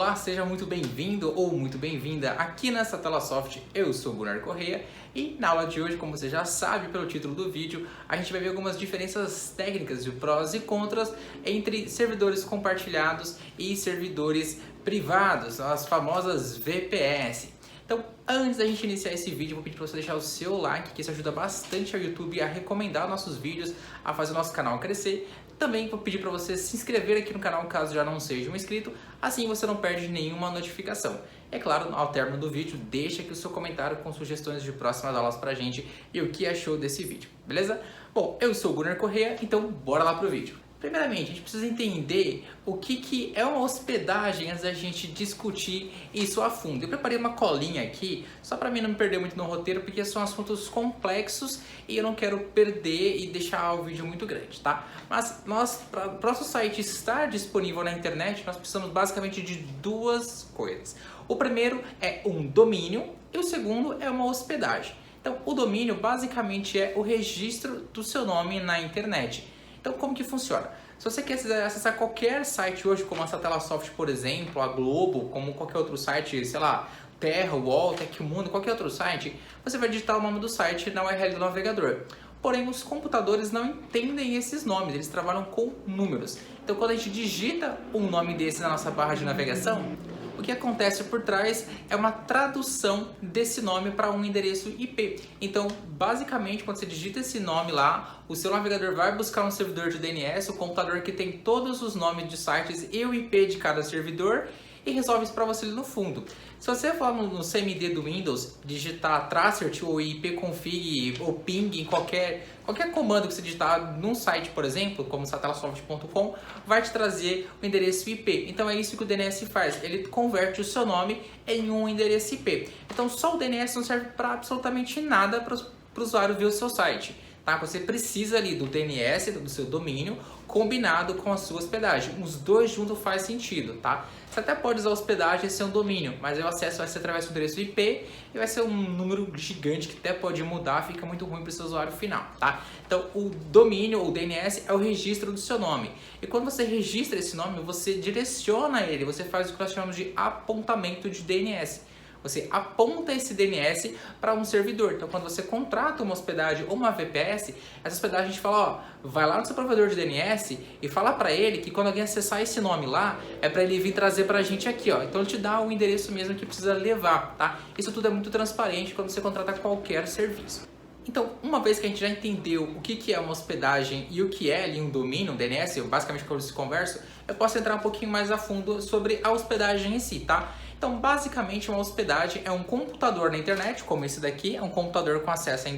Olá, seja muito bem-vindo ou muito bem-vinda aqui na Satelasoft. Eu sou o Gunnar Correia e na aula de hoje, como você já sabe pelo título do vídeo, a gente vai ver algumas diferenças técnicas de prós e contras entre servidores compartilhados e servidores privados, as famosas VPS. Então, antes da gente iniciar esse vídeo, eu vou pedir para você deixar o seu like, que isso ajuda bastante ao YouTube a recomendar nossos vídeos, a fazer o nosso canal crescer. Também vou pedir para você se inscrever aqui no canal caso já não seja um inscrito, assim você não perde nenhuma notificação. É claro, ao término do vídeo, deixa aqui o seu comentário com sugestões de próximas aulas pra gente e o que achou desse vídeo, beleza? Bom, eu sou o Gunnar Correia, então bora lá pro vídeo. Primeiramente, a gente precisa entender o que é uma hospedagem antes da gente discutir isso a fundo. Eu preparei uma colinha aqui, só para mim não me perder muito no roteiro, porque são assuntos complexos e eu não quero perder e deixar o vídeo muito grande, tá? Mas para o nosso site estar disponível na internet, nós precisamos basicamente de duas coisas. O primeiro é um domínio e o segundo é uma hospedagem. Então, o domínio basicamente é o registro do seu nome na internet. Então, como que funciona? Se você quer acessar qualquer site hoje, como a Satelasoft, por exemplo, a Globo, como qualquer outro site, sei lá, Terra, UOL, Tecmundo, qualquer outro site, você vai digitar o nome do site na URL do navegador. Porém, os computadores não entendem esses nomes, eles trabalham com números. Então, quando a gente digita um nome desse na nossa barra de navegação, o que acontece por trás é uma tradução desse nome para um endereço IP. Então, basicamente, quando você digita esse nome lá, o seu navegador vai buscar um servidor de DNS, o computador que tem todos os nomes de sites e o IP de cada servidor, e resolve isso para você ali no fundo. Se você for no CMD do Windows, digitar tracert ou ipconfig ou ping em qualquer comando que você digitar num site, por exemplo, como satelasoft.com, vai te trazer o endereço IP. Então é isso que o DNS faz, ele converte o seu nome em um endereço IP. Então só o DNS não serve para absolutamente nada para o usuário ver o seu site. Tá? Você precisa ali do DNS, do seu domínio, combinado com a sua hospedagem. Os dois juntos faz sentido, tá? Você até pode usar a hospedagem e ser um domínio, mas o acesso vai ser através do endereço IP e vai ser um número gigante que até pode mudar, fica muito ruim para o seu usuário final, tá? Então, o domínio ou DNS é o registro do seu nome. E quando você registra esse nome, você direciona ele, você faz o que nós chamamos de apontamento de DNS. Você aponta esse DNS para um servidor. Então, quando você contrata uma hospedagem ou uma VPS, essa hospedagem a gente fala, ó, vai lá no seu provedor de DNS e fala para ele que quando alguém acessar esse nome lá, é para ele vir trazer para a gente aqui, ó. Então, ele te dá o endereço mesmo que precisa levar, tá? Isso tudo é muito transparente quando você contrata qualquer serviço. Então, uma vez que a gente já entendeu o que é uma hospedagem e o que é ali um domínio, um DNS, basicamente quando eu converso, eu posso entrar um pouquinho mais a fundo sobre a hospedagem em si, tá? Então, basicamente, uma hospedagem é um computador na internet, como esse daqui, é um computador com acesso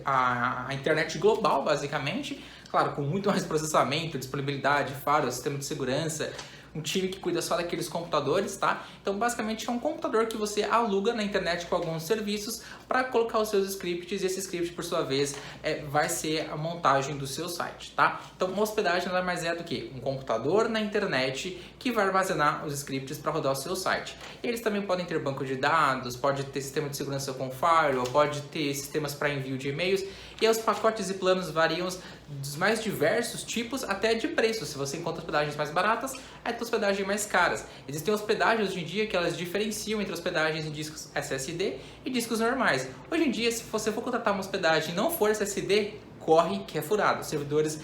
à internet global, basicamente, claro, com muito mais processamento, disponibilidade, firewall, sistema de segurança, um time que cuida só daqueles computadores, tá? Então, basicamente, é um computador que você aluga na internet com alguns serviços para colocar os seus scripts e esse script, por sua vez, vai ser a montagem do seu site, tá? Então, uma hospedagem nada mais é do que um computador na internet que vai armazenar os scripts para rodar o seu site. Eles também podem ter banco de dados, pode ter sistema de segurança com firewall, pode ter sistemas para envio de e-mails e os pacotes e planos variam dos mais diversos tipos até de preço. Se você encontra hospedagens mais baratas, hospedagens mais caras. Existem hospedagens hoje em dia que elas diferenciam entre hospedagens em discos SSD e discos normais. Hoje em dia, se você for contratar uma hospedagem e não for SSD, corre que é furado. Os servidores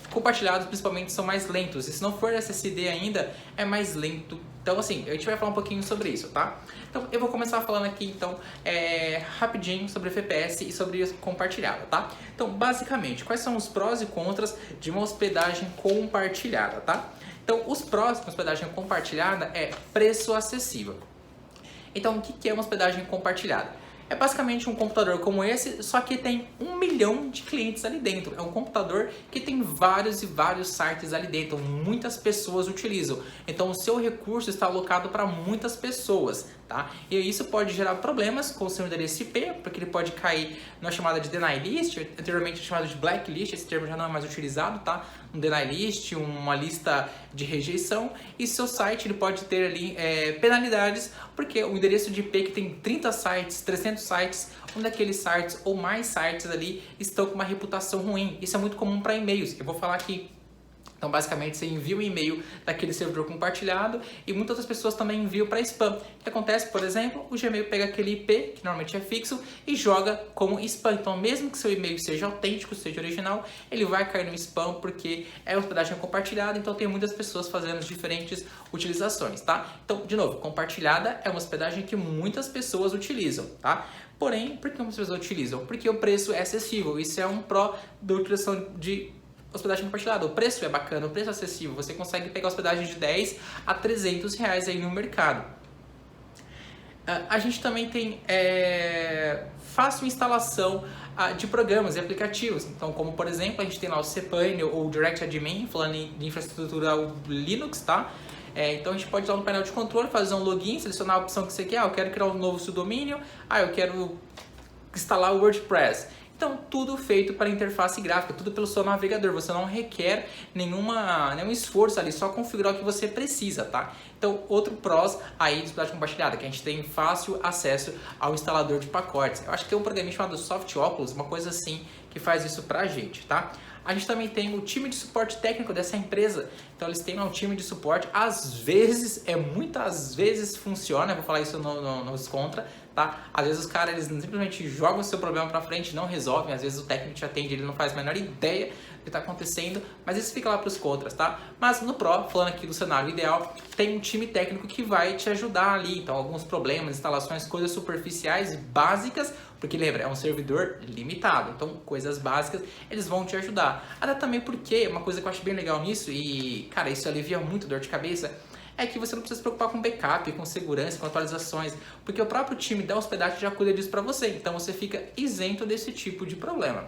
compartilhados principalmente são mais lentos, e se não for SSD ainda, é mais lento. Então, assim, a gente vai falar um pouquinho sobre isso, tá? Então, eu vou começar falando aqui, então, rapidinho sobre VPS e sobre compartilhada, tá? Então, basicamente, quais são os prós e contras de uma hospedagem compartilhada, tá? Então, os prós de uma hospedagem compartilhada é preço acessível. Então, o que é uma hospedagem compartilhada? É basicamente um computador como esse, só que tem 1 milhão de clientes ali dentro. É um computador que tem vários e vários sites ali dentro, muitas pessoas utilizam. Então o seu recurso está alocado para muitas pessoas, tá? E isso pode gerar problemas com o seu endereço IP, porque ele pode cair na chamada de deny list, anteriormente chamado de blacklist, esse termo já não é mais utilizado, tá? Um deny list, uma lista de rejeição, e seu site ele pode ter ali penalidades, porque o endereço de IP que tem 30 sites, 300 sites, um daqueles sites ou mais sites ali estão com uma reputação ruim. Isso é muito comum para e-mails. Eu vou falar aqui Então, basicamente, você envia um e-mail daquele servidor compartilhado e muitas outras pessoas também enviam para spam. O que acontece, por exemplo, o Gmail pega aquele IP, que normalmente é fixo, e joga como spam. Então, mesmo que seu e-mail seja autêntico, seja original, ele vai cair no spam porque é hospedagem compartilhada, então tem muitas pessoas fazendo diferentes utilizações, tá? Então, de novo, compartilhada é uma hospedagem que muitas pessoas utilizam, tá? Porém, por que muitas pessoas utilizam? Porque o preço é acessível. Isso é um pró da utilização de hospedagem compartilhada. O preço é bacana, o preço é acessível. Você consegue pegar hospedagem de 10 a 300 reais aí no mercado. A gente também tem fácil instalação de programas e aplicativos. Então, como por exemplo, a gente tem lá o cPanel ou o DirectAdmin, falando de infraestrutura Linux, tá? Então a gente pode ir lá no painel de controle, fazer um login, selecionar a opção que você quer. Eu quero criar um novo subdomínio. Eu quero instalar o WordPress. Então, tudo feito para interface gráfica, tudo pelo seu navegador. Você não requer nenhum esforço ali, só configurar o que você precisa, tá? Então, outro prós aí de hospedagem compartilhada, que a gente tem fácil acesso ao instalador de pacotes. Eu acho que tem um programinha chamado SoftOculus, uma coisa assim, que faz isso pra gente, tá? A gente também tem o time de suporte técnico dessa empresa. Então, eles têm um time de suporte. Às vezes, muitas vezes funciona. Eu vou falar isso nos contra, tá? Às vezes, os caras eles simplesmente jogam o seu problema pra frente, não resolvem. Às vezes, o técnico te atende, ele não faz a menor ideia do que tá acontecendo. Mas isso fica lá pros contras, tá? Mas no Pro, falando aqui do cenário ideal, tem um time técnico que vai te ajudar ali. Então, alguns problemas, instalações, coisas superficiais, básicas. Porque lembra, é um servidor limitado, então coisas básicas eles vão te ajudar. Até também porque, uma coisa que eu acho bem legal nisso, e cara, isso alivia muito dor de cabeça, é que você não precisa se preocupar com backup, com segurança, com atualizações, porque o próprio time da hospedagem já cuida disso para você, então você fica isento desse tipo de problema.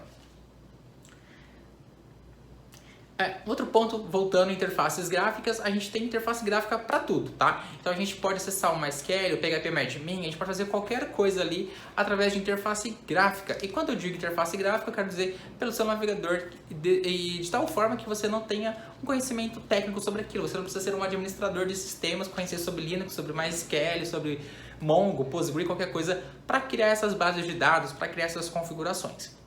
Outro ponto, voltando a interfaces gráficas, a gente tem interface gráfica para tudo, tá? Então a gente pode acessar o MySQL, o PHPMadmin, a gente pode fazer qualquer coisa ali através de interface gráfica. E quando eu digo interface gráfica, eu quero dizer pelo seu navegador e de tal forma que você não tenha um conhecimento técnico sobre aquilo. Você não precisa ser um administrador de sistemas, conhecer sobre Linux, sobre MySQL, sobre Mongo, Postgre, qualquer coisa, para criar essas bases de dados, para criar essas configurações.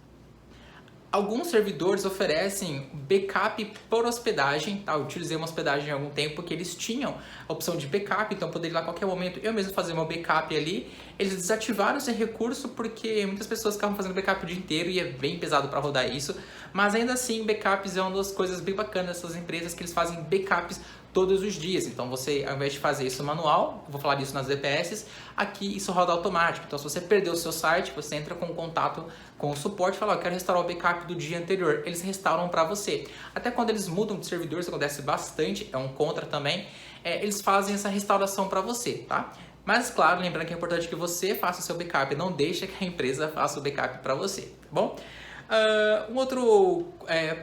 Alguns servidores oferecem backup por hospedagem, tá? Eu utilizei uma hospedagem há algum tempo porque eles tinham a opção de backup, então eu poderia ir lá a qualquer momento eu mesmo fazer meu backup ali. Eles desativaram esse recurso porque muitas pessoas ficavam fazendo backup o dia inteiro e é bem pesado para rodar isso. Mas ainda assim, backups é uma das coisas bem bacanas dessas empresas, que eles fazem backups todos os dias. Então você, ao invés de fazer isso manual, vou falar disso nas VPS, aqui isso roda automático. Então se você perdeu o seu site, você entra com contato com o suporte e fala, eu quero restaurar o backup do dia anterior. Eles restauram para você. Até quando eles mudam de servidor, isso acontece bastante, é um contra também, eles fazem essa restauração para você, tá? Mas claro, lembrando que é importante que você faça o seu backup, não deixe que a empresa faça o backup para você, tá bom? Um outro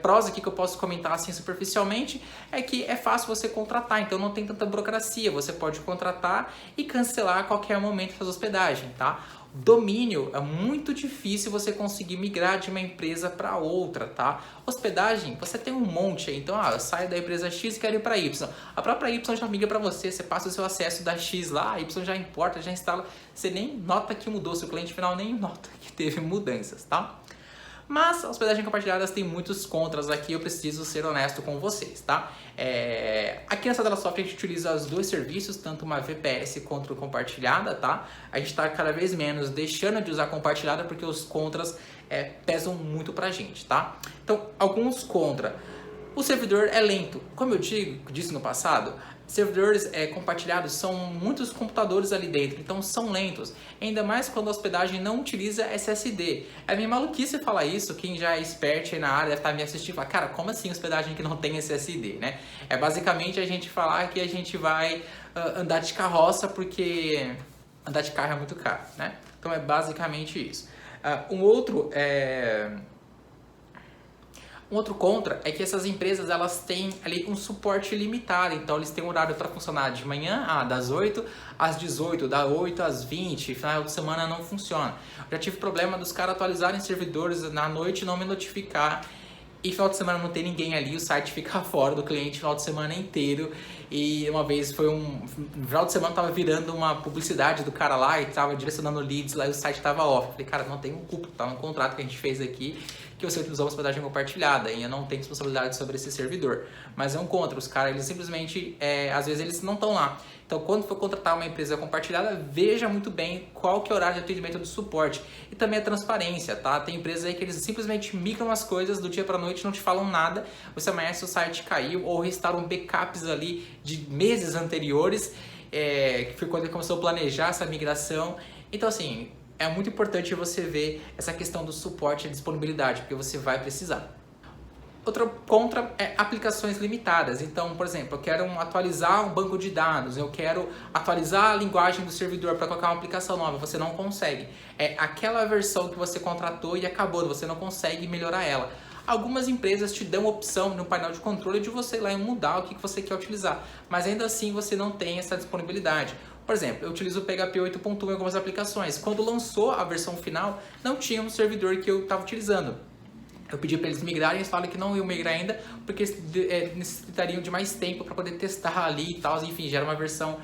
prós aqui que eu posso comentar assim superficialmente é que é fácil você contratar, então não tem tanta burocracia, você pode contratar e cancelar a qualquer momento suas hospedagens, tá? Domínio, é muito difícil você conseguir migrar de uma empresa para outra, tá? Hospedagem, você tem um monte aí, então eu saio da empresa X e quero ir para Y. A própria Y já migra para você, você passa o seu acesso da X lá, a Y já importa, já instala, você nem nota que mudou, seu cliente final nem nota que teve mudanças, tá? Mas a hospedagem compartilhada tem muitos contras aqui, eu preciso ser honesto com vocês, tá? Aqui na Satellasoft a gente utiliza os dois serviços, tanto uma VPS quanto compartilhada, tá? A gente está cada vez menos deixando de usar compartilhada porque os contras pesam muito pra gente, tá? Então, alguns contra. O servidor é lento. Como eu disse no passado, servidores compartilhados são muitos computadores ali dentro, então são lentos. Ainda mais quando a hospedagem não utiliza SSD. É meio maluquice falar isso, quem já é expert aí na área deve estar me assistindo e falar, cara, como assim hospedagem que não tem SSD, né? É basicamente a gente falar que a gente vai andar de carroça porque andar de carro é muito caro, né? Então é basicamente isso. Um outro contra é que essas empresas elas têm ali um suporte limitado, então eles têm um horário para funcionar de manhã, das 8 às 18, da 8 às 20, final de semana não funciona. Eu já tive problema dos caras atualizarem servidores na noite e não me notificar, e final de semana não tem ninguém ali, o site fica fora do cliente final de semana inteiro. E uma vez no final de semana tava virando uma publicidade do cara lá e tava direcionando leads lá e o site tava off. Eu falei, cara, não tem um culpa, tá no contrato que a gente fez aqui que você utilizou uma hospedagem compartilhada e eu não tenho responsabilidade sobre esse servidor. Mas não contra, os caras, eles simplesmente, às vezes eles não estão lá. Então, quando for contratar uma empresa compartilhada, veja muito bem qual que é o horário de atendimento do suporte. E também a transparência, tá? Tem empresas aí que eles simplesmente migram as coisas do dia para noite, não te falam nada, você amanhece, o site caiu, ou restauram backups ali de meses anteriores, que foi quando ele começou a planejar essa migração. Então, assim, é muito importante você ver essa questão do suporte e disponibilidade, porque você vai precisar. Outra contra é aplicações limitadas. Então, por exemplo, eu quero atualizar um banco de dados, eu quero atualizar a linguagem do servidor para colocar uma aplicação nova, você não consegue. É aquela versão que você contratou e acabou, você não consegue melhorar ela. Algumas empresas te dão opção no painel de controle de você ir lá e mudar o que você quer utilizar, mas ainda assim você não tem essa disponibilidade. Por exemplo, eu utilizo o PHP 8.1 em algumas aplicações. Quando lançou a versão final, não tinha um servidor que eu estava utilizando. Eu pedi para eles migrarem, eles falaram que não iam migrar ainda, porque eles necessitariam de mais tempo para poder testar ali e tal. Enfim, já era uma versão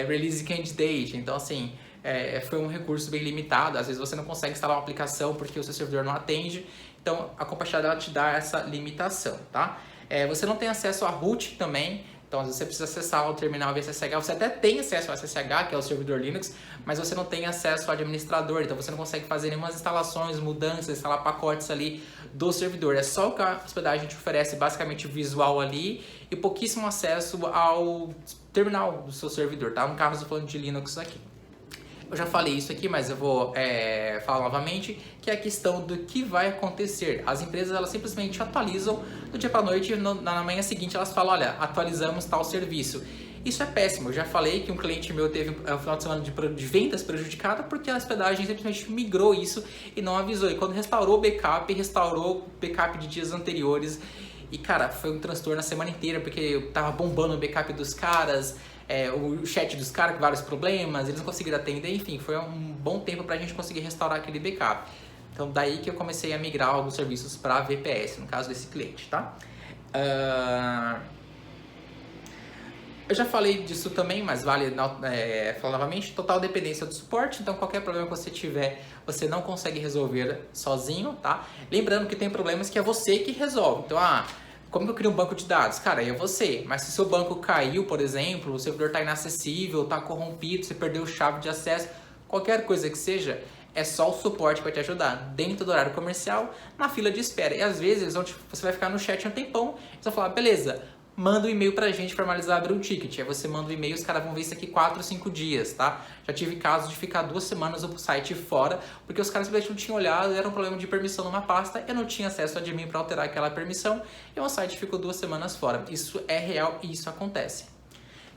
release candidate. Então, assim, foi um recurso bem limitado. Às vezes você não consegue instalar uma aplicação porque o seu servidor não atende. Então, a compartilhada te dá essa limitação, tá? Você não tem acesso a root também. Então, às vezes você precisa acessar o terminal SSH, você até tem acesso ao SSH, que é o servidor Linux, mas você não tem acesso ao administrador, então você não consegue fazer nenhuma instalações, mudanças, instalar pacotes ali do servidor. É só o que a hospedagem te oferece, basicamente visual ali, e pouquíssimo acesso ao terminal do seu servidor, tá? No caso, eu estou falando de Linux aqui. Eu já falei isso aqui, mas eu vou falar novamente, que é a questão do que vai acontecer. As empresas, elas simplesmente atualizam do dia para a noite, na manhã seguinte elas falam, olha, atualizamos tal serviço. Isso é péssimo. Eu já falei que um cliente meu teve um final de semana de vendas prejudicada porque a hospedagem simplesmente migrou isso e não avisou. E quando restaurou o backup de dias anteriores. E, cara, foi um transtorno a semana inteira, porque eu tava bombando o backup dos caras, o chat dos caras com vários problemas, eles não conseguiram atender, enfim, foi um bom tempo pra gente conseguir restaurar aquele backup. Então, daí que eu comecei a migrar alguns serviços para VPS, no caso desse cliente, tá? Eu já falei disso também, mas vale falar novamente, total dependência do suporte, então qualquer problema que você tiver, você não consegue resolver sozinho, tá? Lembrando que tem problemas que é você que resolve, então, como que eu crio um banco de dados? Cara, é você, mas se o seu banco caiu, por exemplo, o servidor está inacessível, está corrompido, você perdeu chave de acesso, qualquer coisa que seja, é só o suporte para te ajudar, dentro do horário comercial, na fila de espera. E às vezes você vai ficar no chat um tempão, e você vai falar, beleza, manda um e-mail pra gente formalizar, abrir um ticket. Aí você manda um e-mail, os caras vão ver isso aqui 4 ou 5 dias, tá? Já tive casos de ficar 2 semanas o site fora, porque os caras simplesmente não tinham olhado, era um problema de permissão numa pasta, eu não tinha acesso a admin para alterar aquela permissão, e o site ficou 2 semanas fora. Isso é real e isso acontece.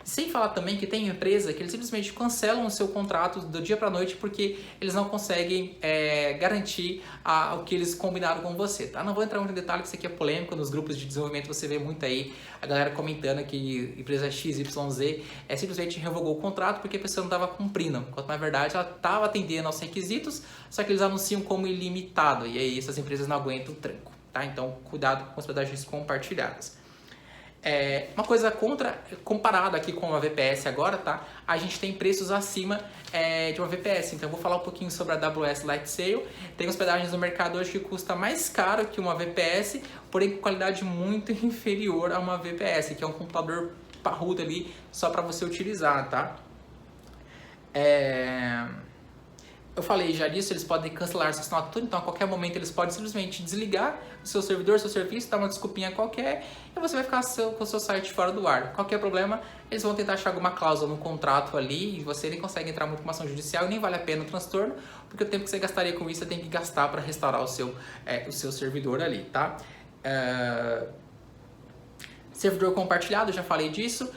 Sem falar também que tem empresa que eles simplesmente cancelam o seu contrato do dia para noite porque eles não conseguem garantir o que eles combinaram com você, tá? Não vou entrar muito em detalhe, que isso aqui é polêmico, nos grupos de desenvolvimento você vê muito aí a galera comentando que empresa XYZ simplesmente revogou o contrato porque a pessoa não estava cumprindo, enquanto na verdade ela estava atendendo aos requisitos, só que eles anunciam como ilimitado, e aí essas empresas não aguentam o tranco, tá? Então cuidado com hospedagens compartilhadas. Uma coisa comparada aqui com a VPS agora, tá? A gente tem preços acima de uma VPS. Então eu vou falar um pouquinho sobre a AWS Lightsail. Tem hospedagens no mercado hoje que custa mais caro que uma VPS, porém com qualidade muito inferior a uma VPS, que é um computador parrudo ali só para você utilizar, tá? Eu falei já disso, eles podem cancelar sua assinatura, então a qualquer momento eles podem simplesmente desligar o seu servidor, seu serviço, dar uma desculpinha qualquer e você vai ficar com o seu site fora do ar. Qualquer problema, eles vão tentar achar alguma cláusula no contrato ali e você nem consegue entrar muito com uma ação judicial e nem vale a pena o transtorno, porque o tempo que você gastaria com isso, você tem que gastar para restaurar o seu servidor ali, tá? Servidor compartilhado, eu já falei disso.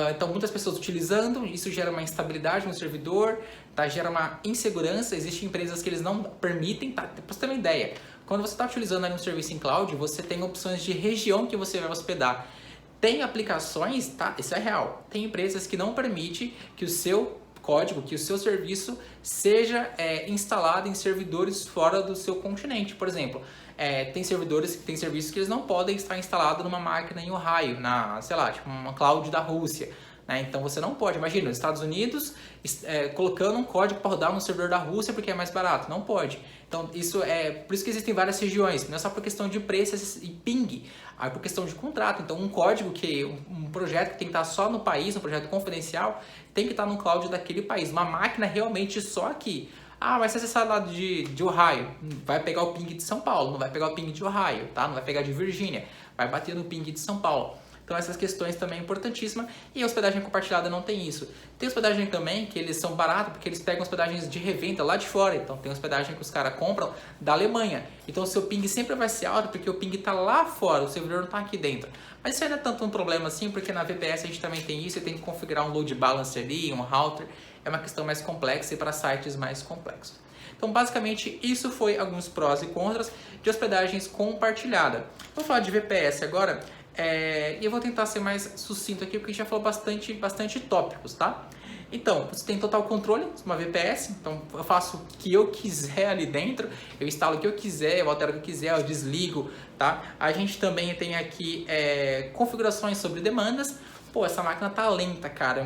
Então, muitas pessoas utilizando, isso gera uma instabilidade no servidor, tá? Gera uma insegurança. Existem empresas que eles não permitem, tá? Para você ter uma ideia, quando você está utilizando ali um serviço em cloud, você tem opções de região que você vai hospedar. Tem aplicações, tá? Isso é real. Tem empresas que não permitem que o seu código, que o seu serviço seja instalado em servidores fora do seu continente. Por exemplo, tem serviços que eles não podem estar instalados numa máquina em Ohio, sei lá, tipo uma cloud da Rússia. né? Então você não pode, imagina, os Estados Unidos colocando um código para rodar no servidor da Rússia porque é mais barato, não pode. Então isso por isso que existem várias regiões, não é só por questão de preço e ping, aí por questão de contrato. Então um código um projeto que tem que estar só no país, um projeto confidencial, tem que estar no cloud daquele país, uma máquina realmente só aqui. Ah, vai ser acessado lá de Ohio, vai pegar o ping de São Paulo, não vai pegar o ping de Ohio, tá? Não vai pegar de Virgínia, vai bater no ping de São Paulo. Então essas questões também é importantíssima, e a hospedagem compartilhada não tem isso. Tem hospedagem também que eles são baratos porque eles pegam hospedagens de revenda lá de fora, então tem hospedagem que os caras compram da Alemanha. Então o seu ping sempre vai ser alto porque o ping está lá fora, o servidor não está aqui dentro. Mas isso aí não é tanto um problema assim, porque na VPS a gente também tem isso, e tem que configurar um load balancer ali, um router, é uma questão mais complexa e para sites mais complexos. Então, basicamente, isso foi alguns prós e contras de hospedagens compartilhada. Vou falar de VPS agora, e eu vou tentar ser mais sucinto aqui, porque a gente já falou bastante tópicos, tá? Então, você tem total controle de uma VPS, então eu faço o que eu quiser ali dentro, eu instalo o que eu quiser, eu altero o que eu quiser, eu desligo, tá? A gente também tem aqui configurações sobre demandas. Pô, essa máquina tá lenta, cara,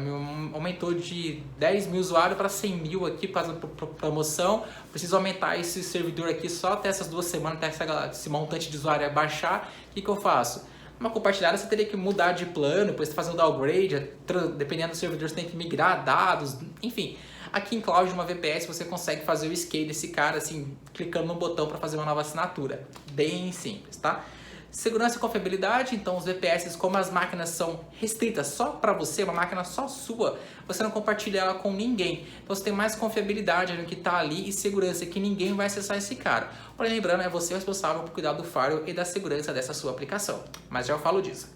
aumentou de 10 mil usuários para 100 mil aqui para promoção, preciso aumentar esse servidor aqui só até essas 2 semanas, até esse montante de usuário baixar. O que eu faço? Uma compartilhada você teria que mudar de plano, depois fazer um downgrade, dependendo do servidor você tem que migrar dados, enfim. Aqui em Cloud, uma VPS, você consegue fazer o scale desse cara, assim, clicando no botão para fazer uma nova assinatura. Bem simples, tá? Segurança e confiabilidade, então os VPS, como as máquinas são restritas só para você, uma máquina só sua, você não compartilha ela com ninguém. Então você tem mais confiabilidade no que está ali e segurança, que ninguém vai acessar esse cara. Porém, lembrando, é você o responsável por cuidar do firewall e da segurança dessa sua aplicação. Mas já eu falo disso.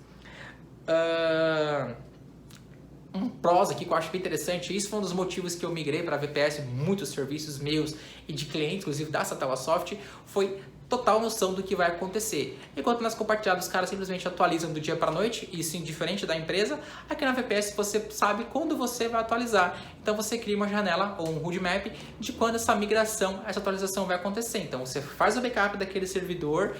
Um prós aqui que eu acho bem interessante, isso foi um dos motivos que eu migrei para a VPS, muitos serviços meus e de clientes, inclusive da Satellasoft, foi total noção do que vai acontecer. Enquanto nas compartilhadas os caras simplesmente atualizam do dia para a noite, isso indiferente da empresa, aqui na VPS você sabe quando você vai atualizar. Então você cria uma janela ou um roadmap de quando essa migração, essa atualização vai acontecer. Então você faz o backup daquele servidor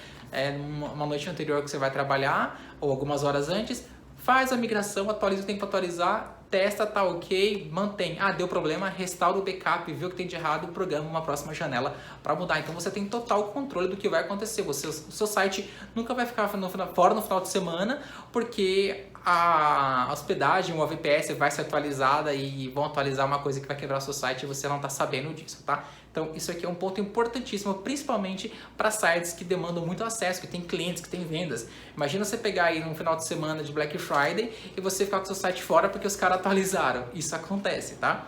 uma noite anterior que você vai trabalhar ou algumas horas antes, faz a migração, atualiza o tempo para atualizar, testa, tá ok, mantém. Ah, deu problema, restaura o backup, vê o que tem de errado, programa uma próxima janela para mudar. Então você tem total controle do que vai acontecer. O seu site nunca vai ficar fora no final de semana, porque a hospedagem, uma VPS vai ser atualizada e vão atualizar uma coisa que vai quebrar o seu site e você não está sabendo disso, tá? Então isso aqui é um ponto importantíssimo, principalmente para sites que demandam muito acesso, que tem clientes, que tem vendas. Imagina você pegar aí no final de semana de Black Friday e você ficar com o seu site fora porque os caras atualizaram. Isso acontece, tá?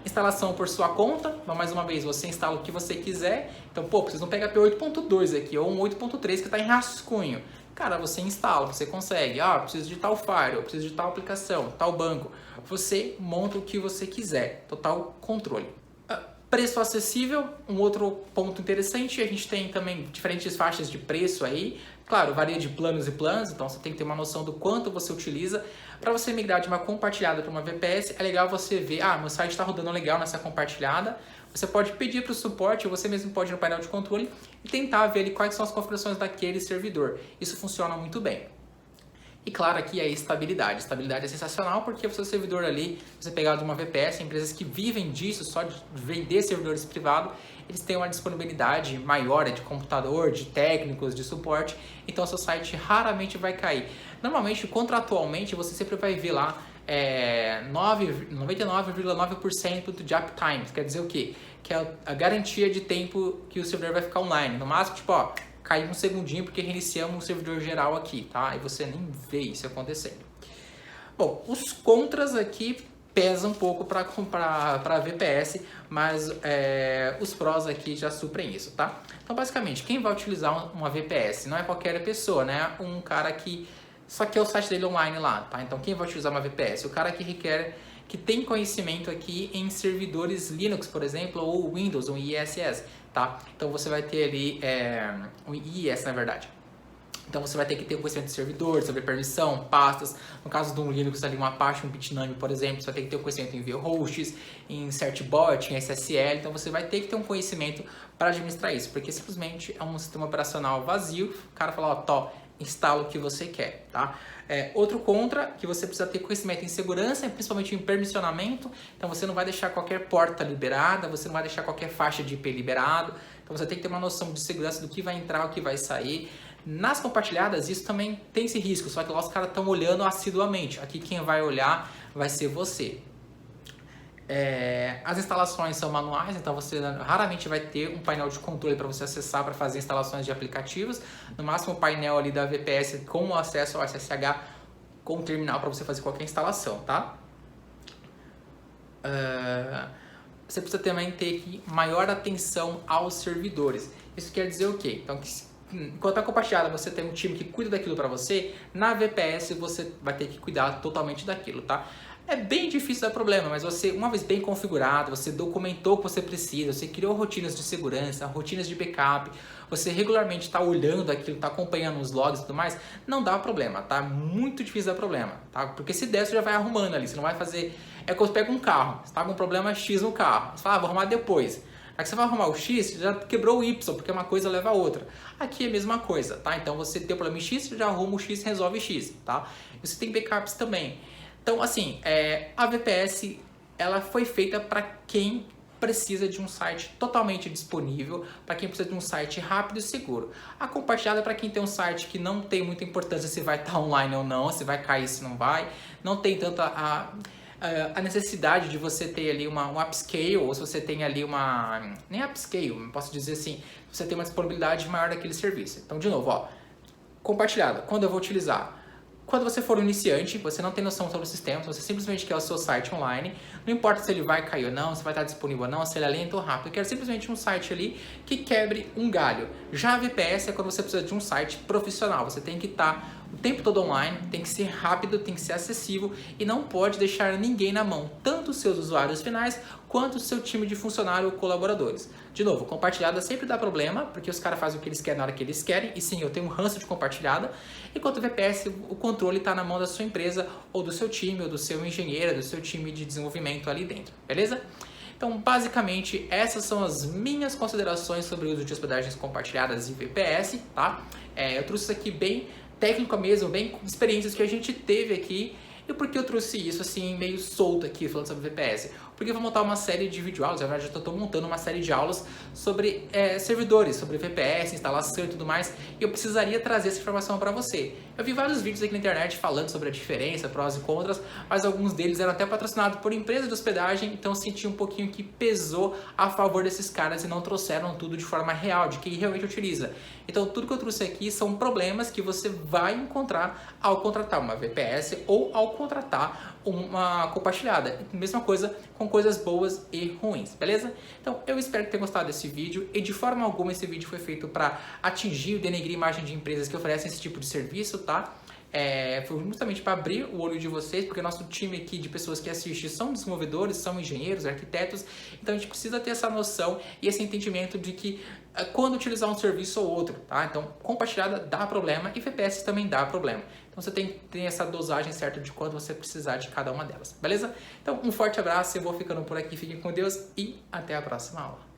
Instalação por sua conta, então, mais uma vez, você instala o que você quiser. Então, pô, preciso de um PHP 8.2 aqui ou um 8.3 que está em rascunho. Cara, você instala, você consegue. Ah, preciso de tal firewall, preciso de tal aplicação, tal banco. Você monta o que você quiser, total controle. Preço acessível, um outro ponto interessante, a gente tem também diferentes faixas de preço aí. Claro, varia de planos e planos, então você tem que ter uma noção do quanto você utiliza. Para você migrar de uma compartilhada para uma VPS, é legal você ver, meu site está rodando legal nessa compartilhada. Você pode pedir para o suporte, ou você mesmo pode ir no painel de controle e tentar ver ali quais são as configurações daquele servidor. Isso funciona muito bem. E claro, aqui é estabilidade. Estabilidade é sensacional porque o seu servidor ali, você pegar de uma VPS, empresas que vivem disso, só de vender servidores privados, eles têm uma disponibilidade maior de computador, de técnicos, de suporte, então seu site raramente vai cair. Normalmente, contratualmente, você sempre vai ver lá 99,9% de uptime. Quer dizer o quê? Que é a garantia de tempo que o servidor vai ficar online. No máximo, tipo, caiu um segundinho porque reiniciamos o servidor geral aqui, tá? E você nem vê isso acontecendo. Bom, os contras aqui pesam um pouco para VPS, mas os prós aqui já suprem isso, tá? Então, basicamente, quem vai utilizar uma VPS não é qualquer pessoa, né? Um cara que só quer o site dele online lá, tá? Então, quem vai utilizar uma VPS? O cara que tem conhecimento aqui em servidores Linux, por exemplo, ou Windows, um ISS, tá? Então você vai ter ali um IIS, na verdade. Então você vai ter que ter conhecimento de servidor, sobre permissão, pastas. No caso do Linux, ali uma Apache, um Bitnami, por exemplo, você vai ter que ter um conhecimento em vhosts, em certbot, em SSL. Então você vai ter que ter um conhecimento para administrar isso, porque simplesmente é um sistema operacional vazio. O cara fala, instala o que você quer, tá? Outro contra, que você precisa ter conhecimento em segurança, principalmente em permissionamento. Então você não vai deixar qualquer porta liberada, você não vai deixar qualquer faixa de IP liberado. Então você tem que ter uma noção de segurança do que vai entrar, o que vai sair. Nas compartilhadas, isso também tem esse risco, só que lá os caras estão olhando assiduamente. Aqui quem vai olhar vai ser você. As instalações são manuais, então você raramente vai ter um painel de controle para você acessar para fazer instalações de aplicativos. No máximo o painel ali da VPS com acesso ao SSH com o terminal para você fazer qualquer instalação, tá? Você precisa também ter aqui maior atenção aos servidores. Isso quer dizer o quê? Então, enquanto é compartilhada, você tem um time que cuida daquilo para você, na VPS você vai ter que cuidar totalmente daquilo, tá? É bem difícil dar problema, mas você, uma vez bem configurado, você documentou o que você precisa, você criou rotinas de segurança, rotinas de backup, você regularmente está olhando aquilo, está acompanhando os logs e tudo mais, não dá problema, tá? Muito difícil dar problema, tá? Porque se der, você já vai arrumando ali, você não vai fazer... É como você pega um carro, você está com um problema X no carro, você fala, vou arrumar depois. Aí que você vai arrumar o X, já quebrou o Y, porque uma coisa leva a outra. Aqui é a mesma coisa, tá? Então você tem o problema em X, você já arruma o X e resolve X, tá? E você tem backups também. Então, assim, a VPS, ela foi feita para quem precisa de um site totalmente disponível, para quem precisa de um site rápido e seguro. A compartilhada é para quem tem um site que não tem muita importância se vai estar online ou não, se vai cair, se não vai. Não tem tanta a necessidade de você ter ali um upscale, ou se você tem ali nem upscale, posso dizer assim, você tem uma disponibilidade maior daquele serviço. Então, de novo, ó, compartilhada, quando eu vou utilizar? Quando você for um iniciante, você não tem noção sobre o sistema, você simplesmente quer o seu site online, não importa se ele vai cair ou não, se vai estar disponível ou não, se ele é lento ou rápido, eu quero simplesmente um site ali que quebre um galho. Já a VPS é quando você precisa de um site profissional, você tem que estar o tempo todo online, tem que ser rápido, tem que ser acessível e não pode deixar ninguém na mão, tanto os seus usuários finais quanto o seu time de funcionário ou colaboradores. De novo, compartilhada sempre dá problema, porque os caras fazem o que eles querem na hora que eles querem, e sim, eu tenho um ranço de compartilhada, enquanto o VPS, o controle está na mão da sua empresa, ou do seu time, ou do seu engenheiro, do seu time de desenvolvimento ali dentro, beleza? Então, basicamente, essas são as minhas considerações sobre o uso de hospedagens compartilhadas e VPS, tá? Eu trouxe isso aqui bem técnico mesmo, bem com experiências que a gente teve aqui. E por que eu trouxe isso assim, meio solto aqui, falando sobre VPS? Porque eu vou montar uma série de videoaulas, na verdade eu estou montando uma série de aulas sobre servidores, sobre VPS, instalação e tudo mais, e eu precisaria trazer essa informação para você. Eu vi vários vídeos aqui na internet falando sobre a diferença, prós e contras, mas alguns deles eram até patrocinados por empresas de hospedagem, então eu senti um pouquinho que pesou a favor desses caras e não trouxeram tudo de forma real, de quem realmente utiliza. Então tudo que eu trouxe aqui são problemas que você vai encontrar ao contratar uma VPS ou ao contratar uma compartilhada. Mesma coisa com coisas boas e ruins, beleza? Então eu espero que tenha gostado desse vídeo e de forma alguma esse vídeo foi feito para atingir ou denegrir a imagem de empresas que oferecem esse tipo de serviço, tá? Foi justamente para abrir o olho de vocês, porque nosso time aqui de pessoas que assistem são desenvolvedores, são engenheiros, arquitetos, então a gente precisa ter essa noção e esse entendimento de que quando utilizar um serviço ou outro, tá? Então, compartilhada dá problema e VPS também dá problema. Então você tem que ter essa dosagem certa de quando você precisar de cada uma delas, beleza? Então, um forte abraço, eu vou ficando por aqui, fiquem com Deus e até a próxima aula.